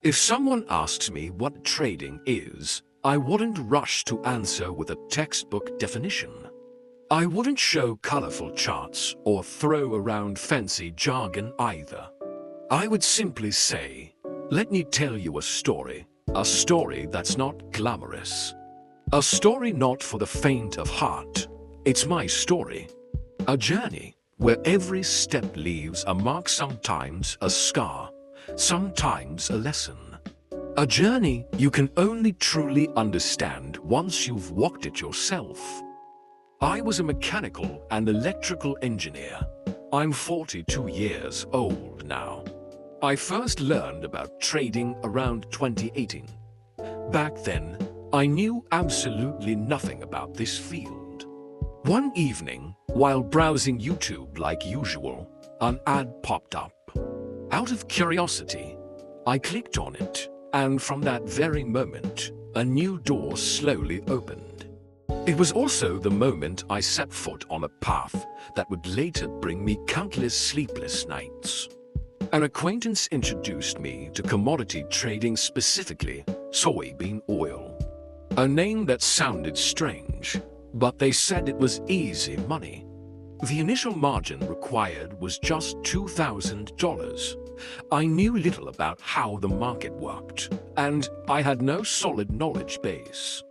If someone asked me what trading is, I wouldn't rush to answer with a textbook definition. I wouldn't show colorful charts or throw around fancy jargon either. I would simply say, let me tell you a story that's not glamorous. A story not for the faint of heart. It's my story. A journey where every step leaves a mark, sometimes a scar, sometimes a lesson. A journey you can only truly understand once you've walked it yourself. I was a mechanical and electrical engineer. I'm 42 years old now. I first learned about trading around 2018. Back then, I knew absolutely nothing about this field. One evening, while browsing YouTube like usual, an ad popped up. Out of curiosity, I clicked on it, and from that very moment, a new door slowly opened. It was also the moment I set foot on a path that would later bring me countless sleepless nights. An acquaintance introduced me to commodity trading, specifically soybean oil. A name that sounded strange, but they said it was easy money. The initial margin required was just $2,000. I knew little about how the market worked, and I had no solid knowledge base.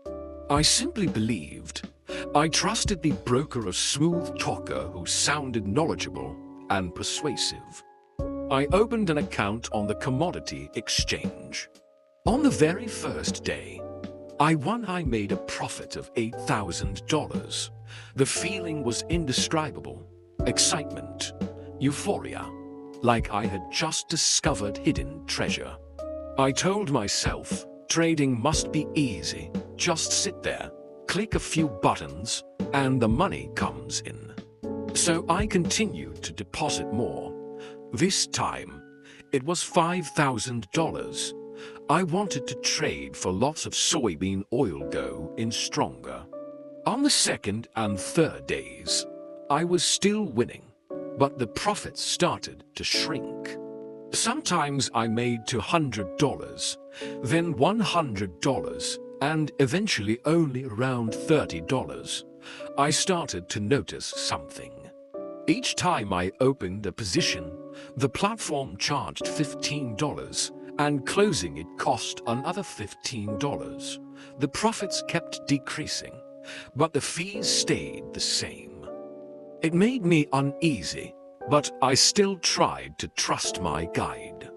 I simply believed. I trusted the broker, a smooth talker who sounded knowledgeable and persuasive. I opened an account on the commodity exchange. On the very first day, I made a profit of $8,000. The feeling was indescribable. Excitement, euphoria, like I had just discovered hidden treasure. I told myself, trading must be easy. Just sit there, click a few buttons, and the money comes in. So I continued to deposit more. This time, it was $5,000. I wanted to trade for lots of soybean oil go in stronger. On the second and third days, I was still winning, but the profits started to shrink. Sometimes I made $200, then $100, and eventually only around $30. I started to notice something. Each time I opened a position, the platform charged $15, and closing it cost another $15. The profits kept decreasing, but the fees stayed the same. It made me uneasy, but I still tried to trust my guide.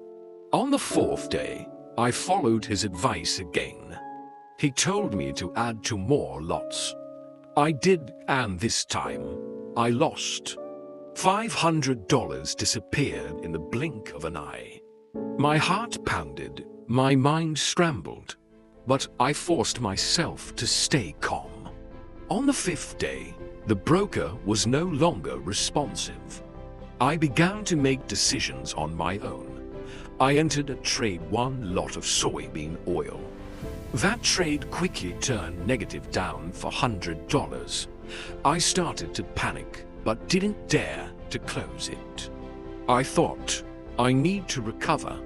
On the fourth day, I followed his advice again. He told me to add 2 more lots. I did, and this time, I lost. $500 disappeared in the blink of an eye. My heart pounded, my mind scrambled, but I forced myself to stay calm. On the 5th day, the broker was no longer responsive. I began to make decisions on my own. I entered a trade, 1 lot of soybean oil. That trade quickly turned negative, down for $100. I started to panic, but didn't dare to close it. I thought, I need to recover.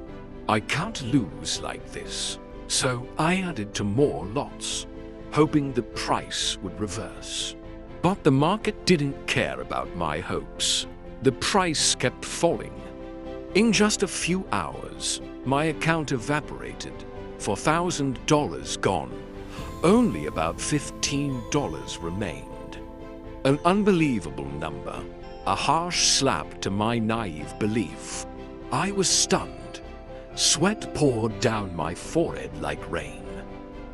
I can't lose like this. So I added 2 more lots, hoping the price would reverse. But the market didn't care about my hopes. The price kept falling. In just a few hours, my account evaporated. $4,000 gone. Only about $15 remained. An unbelievable number, a harsh slap to my naive belief. I was stunned. Sweat poured down my forehead like rain.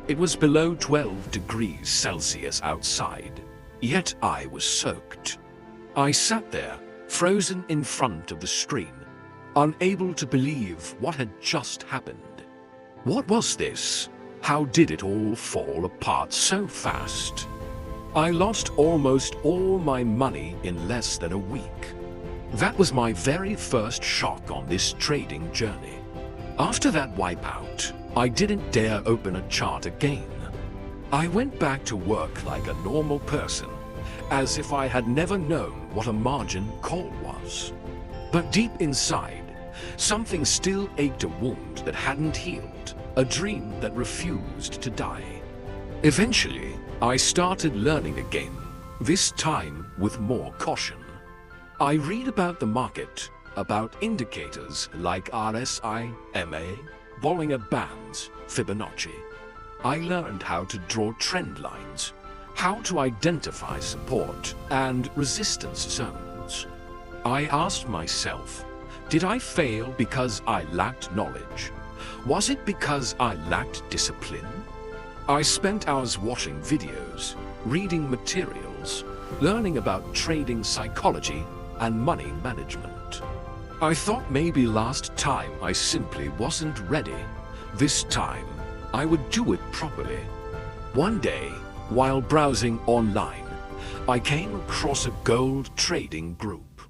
It was below 12 degrees Celsius outside, yet I was soaked. I sat there, frozen in front of the screen, unable to believe what had just happened. What was this? How did it all fall apart so fast? I lost almost all my money in less than a week. That was my very first shock on this trading journey. After that wipeout, I didn't dare open a chart again. I went back to work like a normal person, as if I had never known what a margin call was. But deep inside, Something still ached, a wound that hadn't healed, a dream that refused to die. Eventually, I started learning again, this time with more caution. I read about the market, about indicators like RSI, MA, Bollinger Bands, Fibonacci. I learned how to draw trend lines, how to identify support and resistance zones. I asked myself, did I fail because I lacked knowledge? Was it because I lacked discipline? I spent hours watching videos, reading materials, learning about trading psychology and money management. I thought maybe last time I simply wasn't ready. This time, I would do it properly. One day, while browsing online, I came across a gold trading group.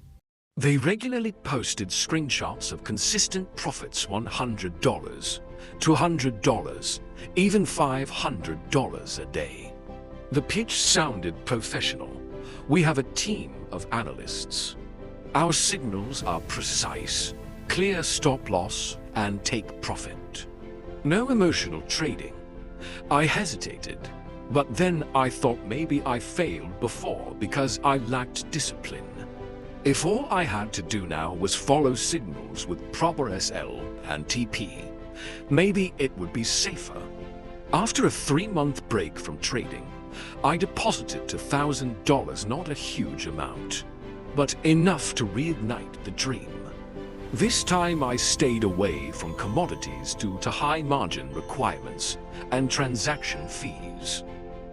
They regularly posted screenshots of consistent profits, $100, $200, even $500 a day. The pitch sounded professional. We have a team of analysts. Our signals are precise, clear stop loss and take profit. No emotional trading. I hesitated, but then I thought maybe I failed before because I lacked discipline. If all I had to do now was follow signals with proper SL and TP, maybe it would be safer. After a 3-month break from trading, I deposited $1,000, not a huge amount, but enough to reignite the dream. This time I stayed away from commodities due to high margin requirements and transaction fees.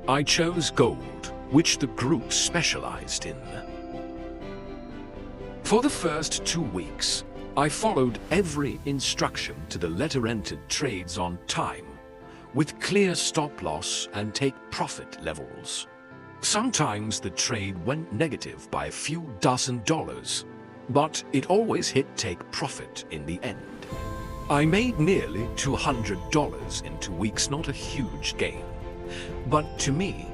I chose gold, which the group specialized in. For the first 2 weeks, I followed every instruction to the letter, entered trades on time, with clear stop loss and take profit levels. Sometimes the trade went negative by a few dozen dollars, but it always hit take profit in the end. I made nearly $200 in 2 weeks, not a huge gain, but to me,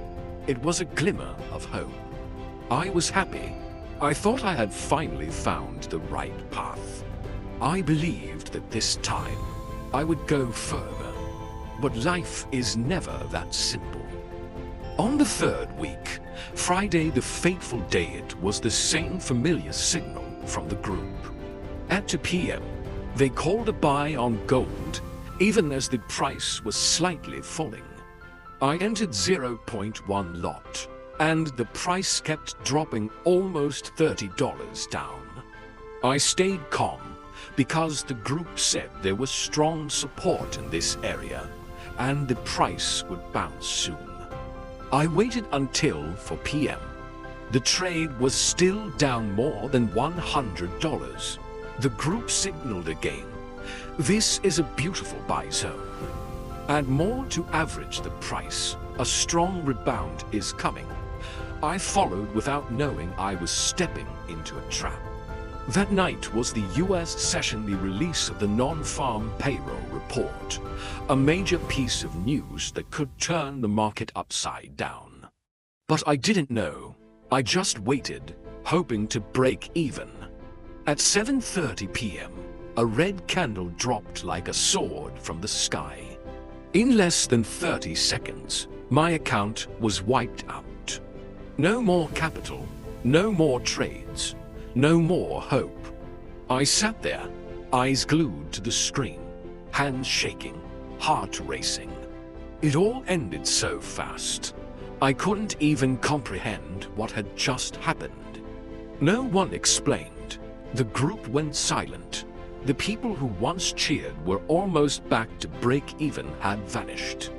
it was a glimmer of hope. I was happy. I thought I had finally found the right path. I believed that this time I would go further, but life is never that simple. On the 3rd week, Friday, the fateful day, it was the same familiar signal from the group. At 2 p.m., they called a buy on gold, even as the price was slightly falling. I entered 0.1 lot, and the price kept dropping almost $30 down. I stayed calm because the group said there was strong support in this area and the price would bounce soon. I waited until 4 p.m. The trade was still down more than $100. The group signaled again. This is a beautiful buy zone. Add more to average the price. A strong rebound is coming. I followed without knowing I was stepping into a trap. That night was the US session, the release of the non-farm payroll report, a major piece of news that could turn the market upside down. But I didn't know. I just waited, hoping to break even. At 7:30 p.m., a red candle dropped like a sword from the sky. In less than 30 seconds, my account was wiped out. No more capital, no more trades, no more hope. I sat there, eyes glued to the screen, hands shaking, heart racing. It all ended so fast. I couldn't even comprehend what had just happened. No one explained. The group went silent. The people who once cheered were almost back to break even had vanished.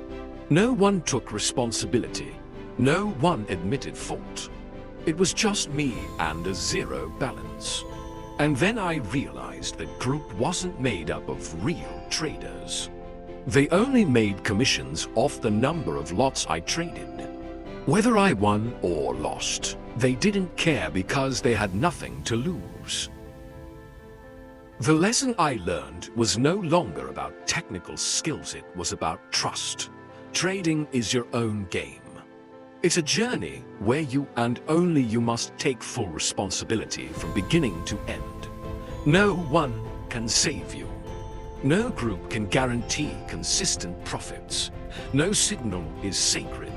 No one took responsibility. No one admitted fault. It was just me and a zero balance. And then I realized that group wasn't made up of real traders. They only made commissions off the number of lots I traded. Whether I won or lost, they didn't care because they had nothing to lose. The lesson I learned was no longer about technical skills, it was about trust. Trading is your own game. It's a journey where you and only you must take full responsibility from beginning to end. No one, can save you. No group can guarantee consistent profits. No signal is sacred.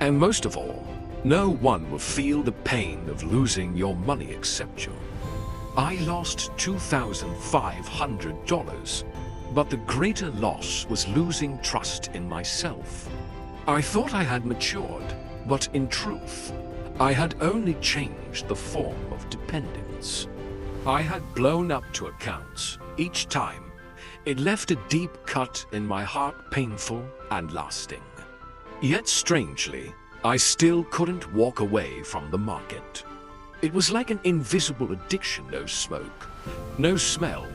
And most of all, no one will feel the pain of losing your money except you. I lost $2,500, but the greater loss was losing trust in myself. I thought I had matured, but in truth, I had only changed the form of dependence. I had blown up to accounts. Each time, it left a deep cut in my heart, painful and lasting. Yet strangely, I still couldn't walk away from the market. It was like an invisible addiction. No smoke, no smell,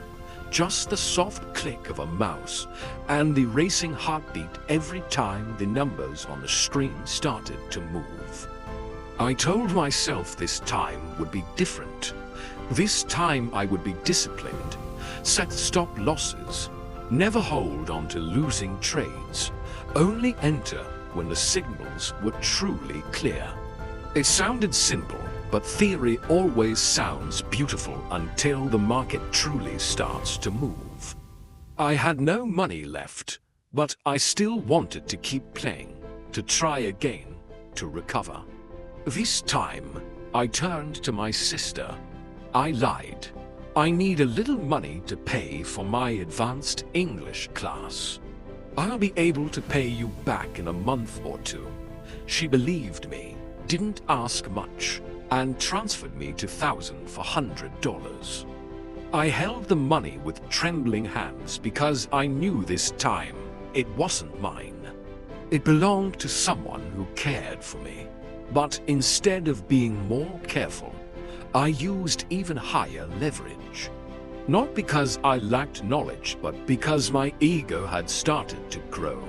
just the soft click of a mouse and the racing heartbeat every time the numbers on the screen started to move. I told myself this time would be different. This time I would be disciplined, set stop losses, never hold on to losing trades, only enter when the signals were truly clear. It sounded simple, but theory always sounds beautiful until the market truly starts to move. I had no money left, but I still wanted to keep playing, to try again, to recover. This time, I turned to my sister. I lied. I need a little money to pay for my advanced English class. I'll be able to pay you back in a month or two. She believed me, didn't ask much, and transferred me $2,400. I held the money with trembling hands because I knew this time it wasn't mine. It belonged to someone who cared for me. But instead of being more careful, I used even higher leverage. Not because I lacked knowledge, but because my ego had started to grow.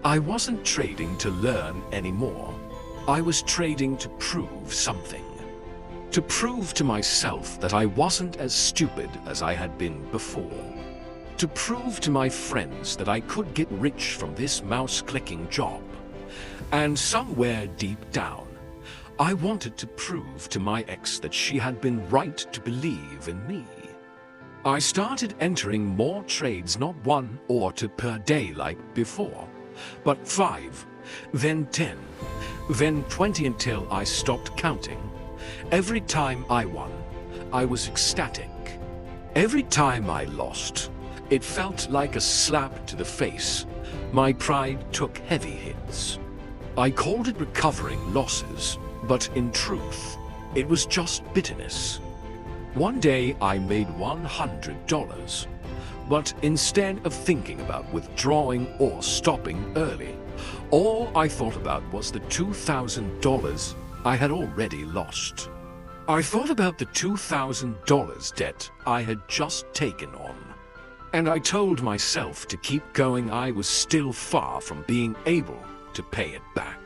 I wasn't trading to learn anymore. I was trading to prove something. To prove to myself that I wasn't as stupid as I had been before. To prove to my friends that I could get rich from this mouse-clicking job. And somewhere deep down, I wanted to prove to my ex that she had been right to believe in me. I started entering more trades, not 1 or 2 per day like before, but 5, then 10, then 20 until I stopped counting. Every time I won, I was ecstatic. Every time I lost, it felt like a slap to the face. My pride took heavy hits. I called it recovering losses, but in truth, it was just bitterness. One day I made $100, but instead of thinking about withdrawing or stopping early, all I thought about was the $2,000 I had already lost. I thought about the $2,000 debt I had just taken on, and I told myself to keep going. I was still far from being able to pay it back.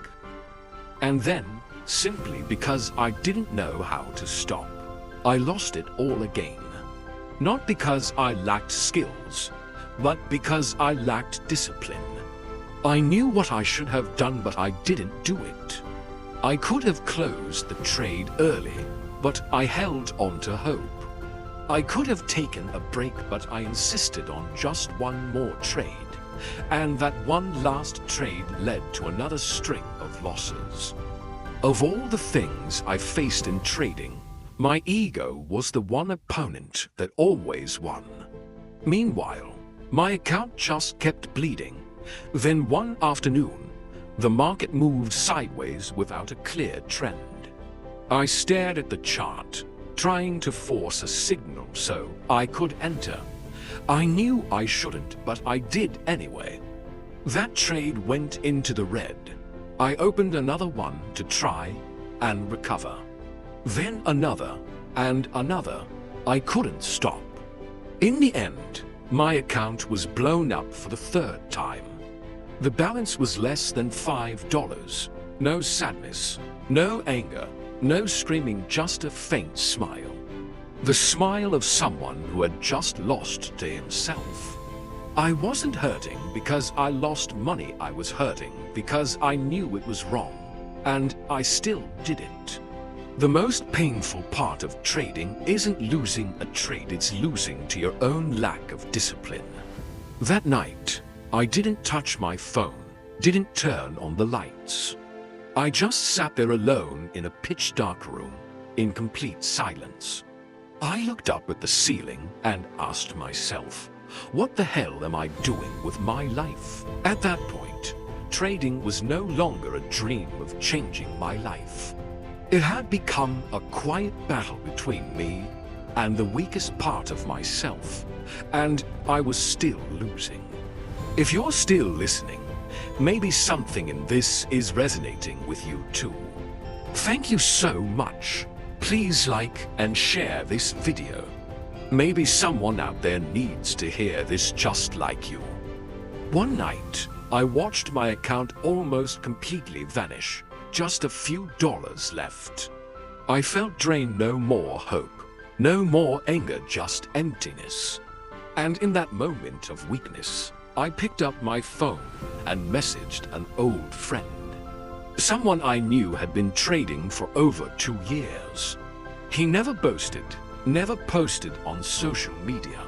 And then, simply because I didn't know how to stop, I lost it all again. Not because I lacked skills, but because I lacked discipline. I knew what I should have done, but I didn't do it. I could have closed the trade early, but I held on to hope. I could have taken a break, but I insisted on just one more trade, and that one last trade led to another string of losses. Of all the things I faced in trading, my ego was the one opponent that always won. Meanwhile, my account just kept bleeding. Then one afternoon, the market moved sideways without a clear trend. I stared at the chart, trying to force a signal so I could enter. I knew I shouldn't, but I did anyway. That trade went into the red. I opened another one to try and recover. Then another and another. I couldn't stop. In the end, my account was blown up for the 3rd time. The balance was less than $5. No sadness, no anger, no screaming, just a faint smile. The smile of someone who had just lost to himself. I wasn't hurting because I lost money. I was hurting because I knew it was wrong, and I still did it. The most painful part of trading isn't losing a trade, it's losing to your own lack of discipline. That night, I didn't touch my phone, didn't turn on the lights. I just sat there alone in a pitch-dark room, in complete silence. I looked up at the ceiling and asked myself, what the hell am I doing with my life? At that point, trading was no longer a dream of changing my life. It had become a quiet battle between me and the weakest part of myself, and I was still losing. If you're still listening, maybe something in this is resonating with you too. Thank you so much. Please like and share this video. Maybe someone out there needs to hear this just like you. One night, I watched my account almost completely vanish, just a few dollars left. I felt drained, no more hope, no more anger, just emptiness. And in that moment of weakness, I picked up my phone and messaged an old friend. Someone I knew had been trading for over 2 years. He never boasted, never posted on social media,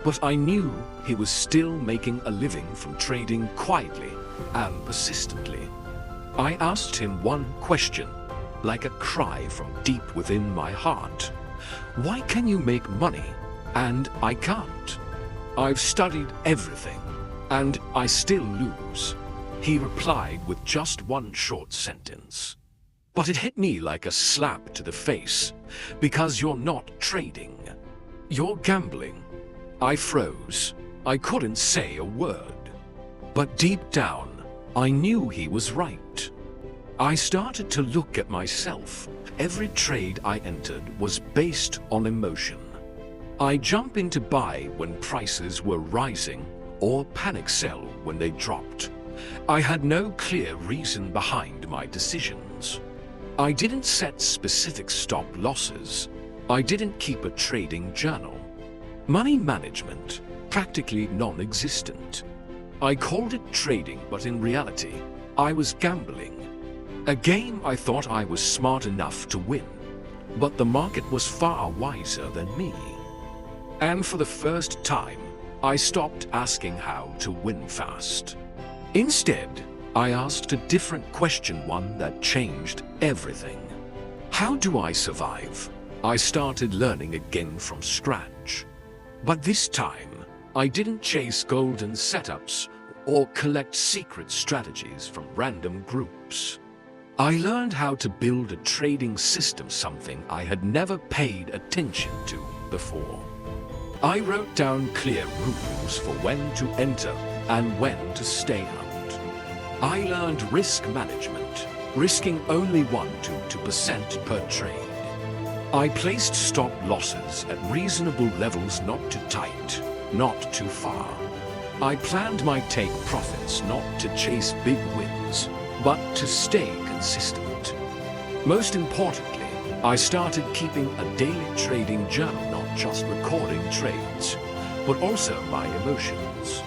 but I knew he was still making a living from trading quietly and persistently. I asked him one question, like a cry from deep within my heart. Why can you make money and I can't? I've studied everything and I still lose. He replied with just one short sentence. But it hit me like a slap to the face, because you're not trading. You're gambling. I froze. I couldn't say a word. But deep down, I knew he was right. I started to look at myself. Every trade I entered was based on emotion. I jump in to buy when prices were rising, or panic sell when they dropped. I had no clear reason behind my decisions. I didn't set specific stop losses. I didn't keep a trading journal. Money management, practically non-existent. I called it trading, but in reality, I was gambling. A game I thought I was smart enough to win, but the market was far wiser than me. And for the first time, I stopped asking how to win fast. Instead, I asked a different question, one that changed everything. How do I survive? I started learning again from scratch. But this time, I didn't chase golden setups or collect secret strategies from random groups. I learned how to build a trading system, something I had never paid attention to before. I wrote down clear rules for when to enter and when to stay out. I learned risk management, risking only 1 to 2% per trade. I placed stop losses at reasonable levels, not too tight, not too far. I planned my take profits, not to chase big wins, but to stay consistent. Most importantly, I started keeping a daily trading journal, not just recording trades, but also my emotions.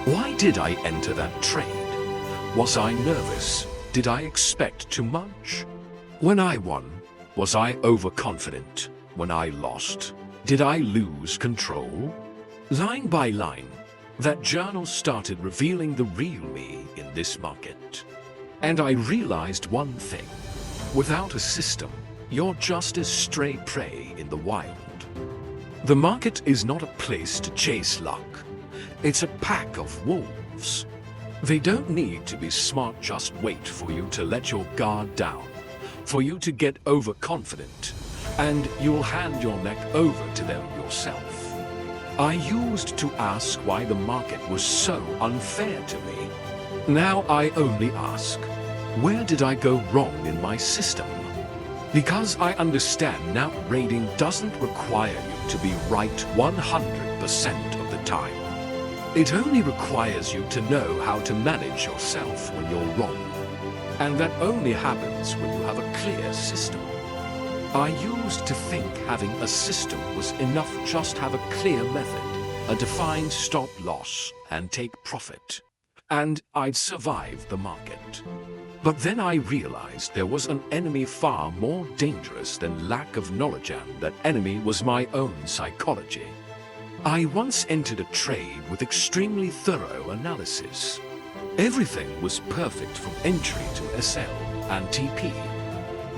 Why did I enter that trade? Was I nervous? Did I expect too much? When I won, was I overconfident? When I lost, did I lose control? Line by line, that journal started revealing the real me in this market. And I realized one thing: without a system, you're just a stray prey in the wild. The market is not a place to chase luck. It's a pack of wolves. They don't need to be smart, just wait for you to let your guard down, for you to get overconfident, and you'll hand your neck over to them yourself. I used to ask why the market was so unfair to me. Now I only ask, where did I go wrong in my system? Because I understand now, trading doesn't require you to be right 100% of the time. It only requires you to know how to manage yourself when you're wrong. And that only happens when you have a clear system. I used to think having a system was enough, just have a clear method, a defined stop loss and take profit, and I'd survive the market. But then I realized there was an enemy far more dangerous than lack of knowledge, and that enemy was my own psychology. I once entered a trade with extremely thorough analysis. Everything was perfect from entry to SL and TP.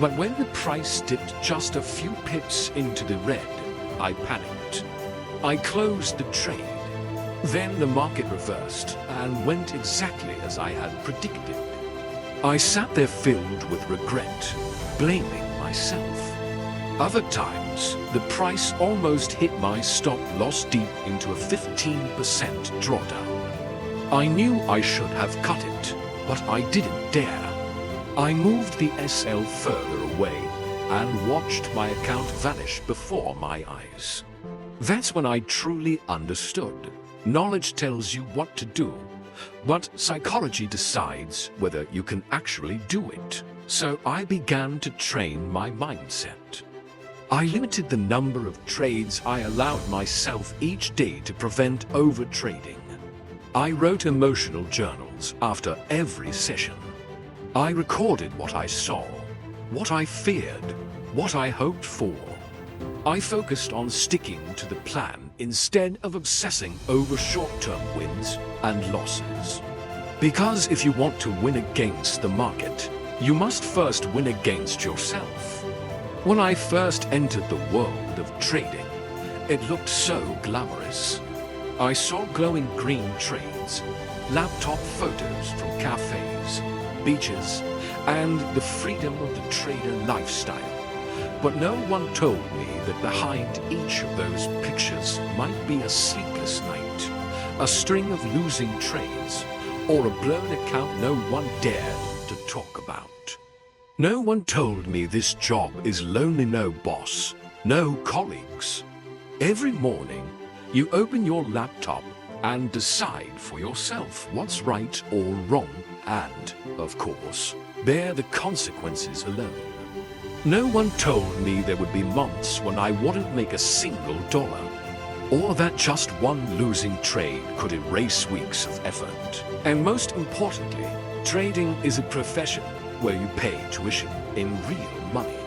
But when the price dipped just a few pips into the red, I panicked. I closed the trade. Then the market reversed and went exactly as I had predicted. I sat there filled with regret, blaming myself. Other times, the price almost hit my stop loss deep into a 15% drawdown. I knew I should have cut it, but I didn't dare. I moved the SL further away and watched my account vanish before my eyes. That's when I truly understood. Knowledge tells you what to do, but psychology decides whether you can actually do it. So I began to train my mindset. I limited the number of trades I allowed myself each day to prevent overtrading. I wrote emotional journals after every session. I recorded what I saw, what I feared, what I hoped for. I focused on sticking to the plan instead of obsessing over short-term wins and losses. Because if you want to win against the market, you must first win against yourself. When I first entered the world of trading, it looked so glamorous. I saw glowing green trades, laptop photos from cafes, beaches, and the freedom of the trader lifestyle. But no one told me that behind each of those pictures might be a sleepless night, a string of losing trades, or a blown account no one dared to talk about. No one told me this job is lonely, no boss, no colleagues. Every morning, you open your laptop and decide for yourself what's right or wrong, and, of course, bear the consequences alone. No one told me there would be months when I wouldn't make a single dollar, or that just one losing trade could erase weeks of effort. And most importantly, trading is a profession where you pay tuition in real money.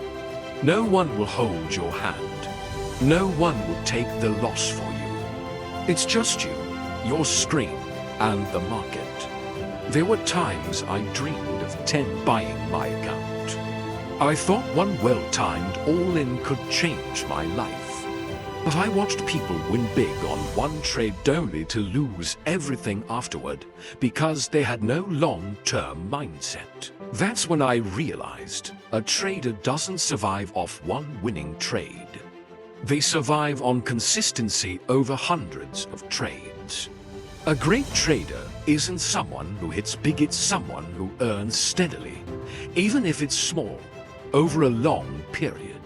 No one will hold your hand. No one will take the loss for you. It's just you, your screen, and the market. There were times I dreamed of 10 buying my account. I thought one well-timed all-in could change my life. But I watched people win big on one trade only to lose everything afterward because they had no long-term mindset. That's when I realized a trader doesn't survive off one winning trade. They survive on consistency over hundreds of trades. A great trader isn't someone who hits big, it's someone who earns steadily, even if it's small, over a long period.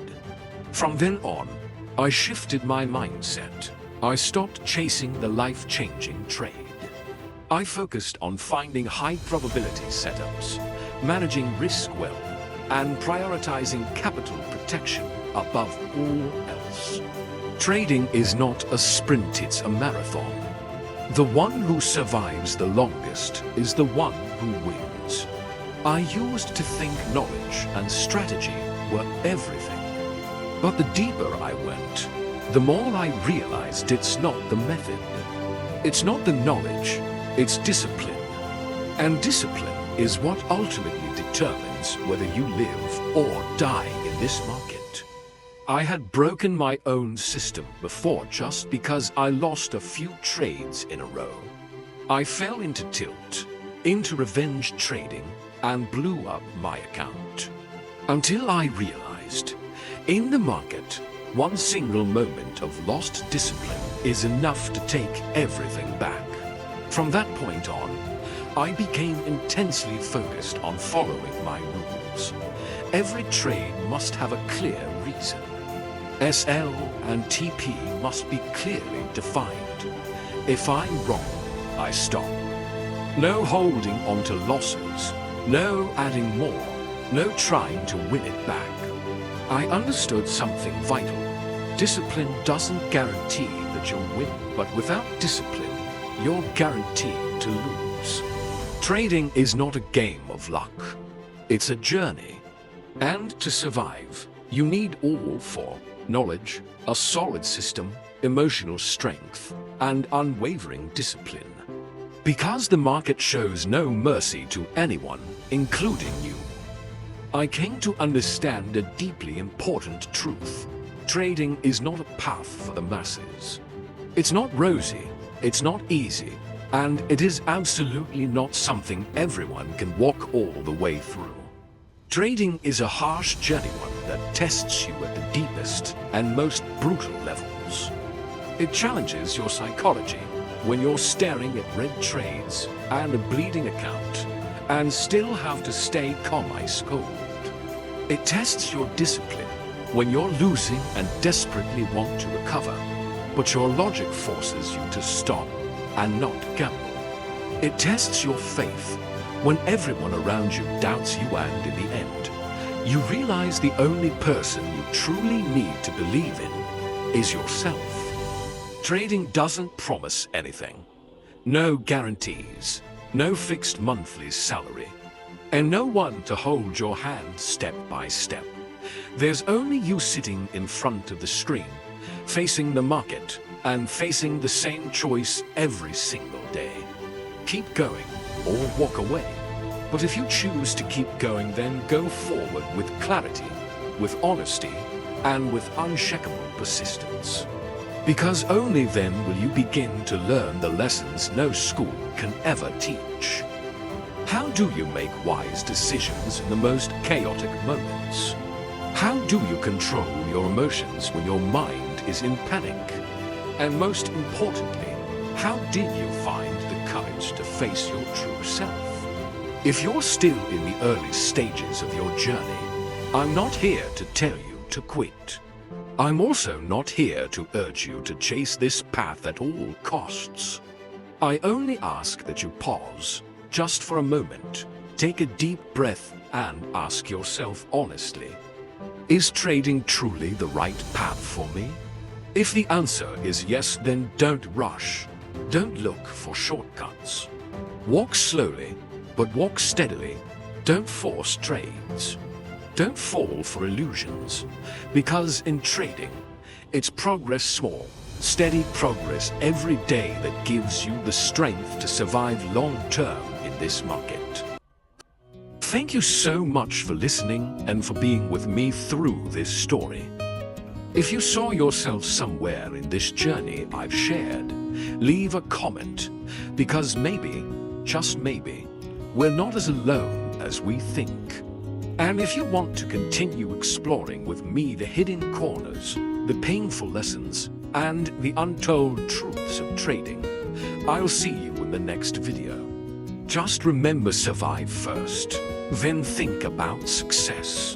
From then on, I shifted my mindset. I stopped chasing the life-changing trade. I focused on finding high-probability setups, managing risk well, and prioritizing capital protection above all else. Trading is not a sprint, it's a marathon. The one who survives the longest is the one who wins. I used to think knowledge and strategy were everything. But the deeper I went, the more I realized it's not the method. It's not the knowledge, it's discipline. And discipline is what ultimately determines whether you live or die in this market. I had broken my own system before just because I lost a few trades in a row. I fell into tilt, into revenge trading, and blew up my account. Until I realized, in the market, one single moment of lost discipline is enough to take everything back. From that point on, I became intensely focused on following my rules. Every trade must have a clear reason. SL and TP must be clearly defined. If I'm wrong, I stop. No holding on to losses, no adding more, no trying to win it back. I understood something vital. Discipline doesn't guarantee that you'll win, but without discipline, you're guaranteed to lose. Trading is not a game of luck. It's a journey. And to survive, you need all four: knowledge, a solid system, emotional strength, and unwavering discipline. Because the market shows no mercy to anyone, including you. I came to understand a deeply important truth. Trading is not a path for the masses. It's not rosy, it's not easy, and it is absolutely not something everyone can walk all the way through. Trading is a harsh journey, one that tests you at the deepest and most brutal levels. It challenges your psychology when you're staring at red trades and a bleeding account and still have to stay calm ice cold. It tests your discipline when you're losing and desperately want to recover, but your logic forces you to stop and not gamble. It tests your faith when everyone around you doubts you, and in the end, you realize the only person you truly need to believe in is yourself. Trading doesn't promise anything. No guarantees, no fixed monthly salary, and no one to hold your hand step by step. There's only you sitting in front of the screen, facing the market and facing the same choice every single day. Keep going or walk away. But if you choose to keep going, then go forward with clarity, with honesty, and with unshakable persistence. Because only then will you begin to learn the lessons no school can ever teach. How do you make wise decisions in the most chaotic moments? How do you control your emotions when your mind is in panic? And most importantly, how did you find the courage to face your true self? If you're still in the early stages of your journey, I'm not here to tell you to quit. I'm also not here to urge you to chase this path at all costs. I only ask that you pause, just for a moment, take a deep breath and ask yourself honestly, is trading truly the right path for me? If the answer is yes, then don't rush. Don't look for shortcuts. Walk slowly, but walk steadily. Don't force trades. Don't fall for illusions, because in trading, it's progress, small, steady progress every day, that gives you the strength to survive long-term in this market. Thank you so much for listening and for being with me through this story. If you saw yourself somewhere in this journey I've shared, leave a comment, because maybe, just maybe, we're not as alone as we think. And if you want to continue exploring with me the hidden corners, the painful lessons, and the untold truths of trading, I'll see you in the next video. Just remember, survive first, then think about success.